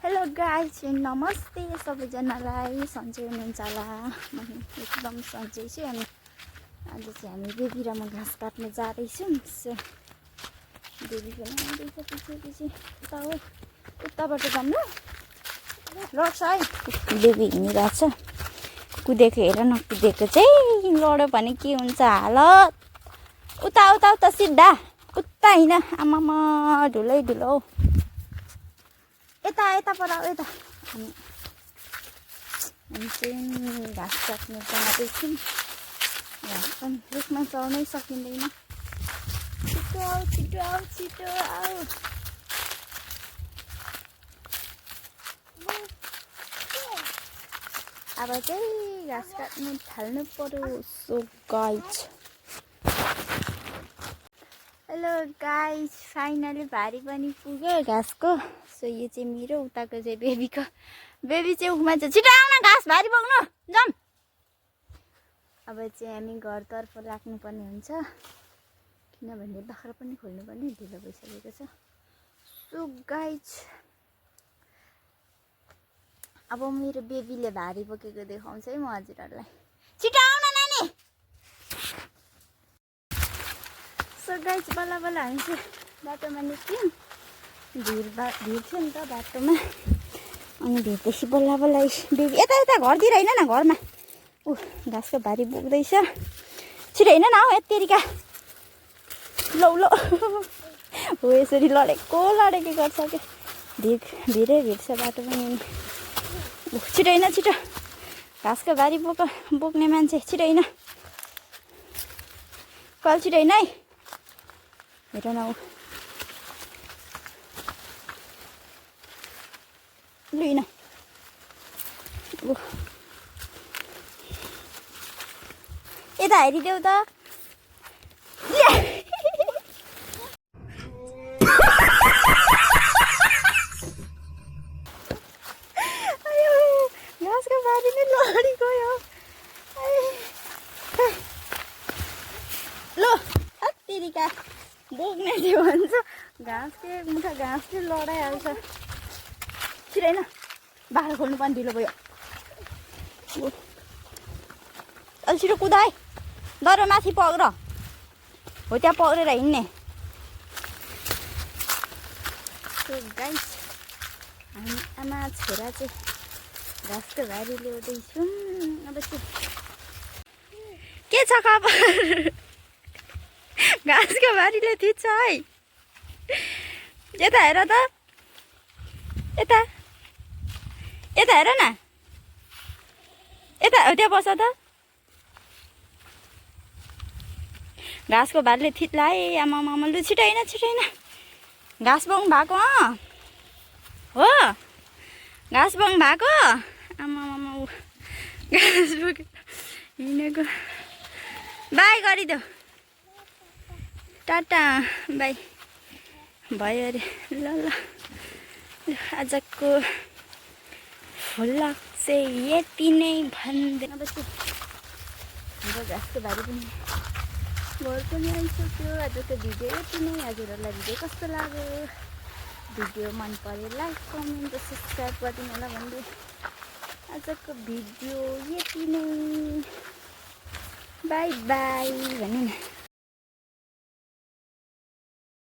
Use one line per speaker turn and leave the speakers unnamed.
Hello guys, नमस्ते सबैजनालाई। सन्चै हुनुहुन्छ होला? म एकदम सन्चै छु। अनि आज चाहिँ हामी बेबी र म घाँस काट्न जाँदैछौँ। सो बेबी पनि आउँदैछ पछि उता हो, उताबाट जाऊँ ल। लड्छ है, बेबी हिँडिरहेछ। कुदेको हेर न, कुदेको चाहिँ लड्यो भने के हुन्छ हालत। उता उता उता सिधा उता हिँड। आमामा ढुलै ढुलो। यता यता पर यता। हामी चाहिँ घाँस काट्न जाँदैछौँ। घाँस पनि रुखमा चढ्नै सकिँदैन। छिटो आऊ छिटो आऊ छिटो आऊ। अब चाहिँ घाँस काट्नु थाल्नु पर्यो। So guys, hello guys, finally भारी पनि पुग्यो घाँसको। सो यो चाहिँ मेरो, उताको चाहिँ बेबीको। बेबी चाहिँ उखमा चाहिँ छिटो आउन, घाँस भारी बोक्नु जाऊँ। अब चाहिँ हामी घरतर्फ लाग्नुपर्ने हुन्छ, किनभने बाख्रा पनि खोल्नुपर्ने ढिलो भइसकेको छ। सो गाइस, अब मेरो बेबीले भारी बोकेको देखाउँछ है म हजुरहरूलाई। छिटो आउन नानी। सो गाइस, बल्ल बल्ल हामी चाहिँ बाटोमा निस्क्यौँ। भिड थियो नि त बाटोमा। अनि भिडदेखि बल्ल बल्ल बेबी यता यता घरतिर होइन न, घरमा ऊ घाँसको भारी बोक्दैछ। छिटो होइन न हौ, यत्तिका लौ लौ हो। यसरी लडेको गर्छ क्या। भिडै भिड छ बाटो पनि। छिटो होइन, छिटो घाँसको भारी बोक्ने मान्छे छिटो होइन। कल छिटो होइन है। हेर न ऊ लुइन। यता हेरिदेऊ त। घाँसको बारी नै लडी गयो। लो हत्तेरिका बोक्ने थियो भन्छ, घाँसकै मुठा घाँसले लडाइहाल्छ। छिटो होइन, बाख्रा खोल्नु पनि ढिलो भयो। अलि छिटो कुदा है, दह्रो माथि पग्र हो, त्यहाँ पग्रेर हिँड्ने। सो गाइस, हामी आमा छोरा चाहिँ घाँसको भारी ल्याउँदैछौँ। अब चाहिँ के छ खबर? घाँसको भारीले थिच्छ है। यता हेर त, यता यता हेर न, यता त्यहाँ बस त। घाँसको भारीले थिच्ला है। आमामा लु छिटो होइन, छिटो होइन। घाँस बोक्नु भएको हो, घाँस बोक्नु भएको। आमामा घाँस बोकेर हिँडेको। बाई गरिदेऊ, टाटा बाई भयो अरे। ल ल, आजको भ्लग चाहिँ यति नै भन्दैन। अब चाहिँ हाम्रो घाँसको भारी पनि घर पनि आइसक्यो। आजको भिडियो यति नै। हजुरहरूलाई भिडियो कस्तो लाग्यो? भिडियो मन पऱ्यो लाइक कमेन्ट र सब्सक्राइब गरिदिनु होला भन्दै आजको भिडियो यति नै। बाई बाई भन्नु न।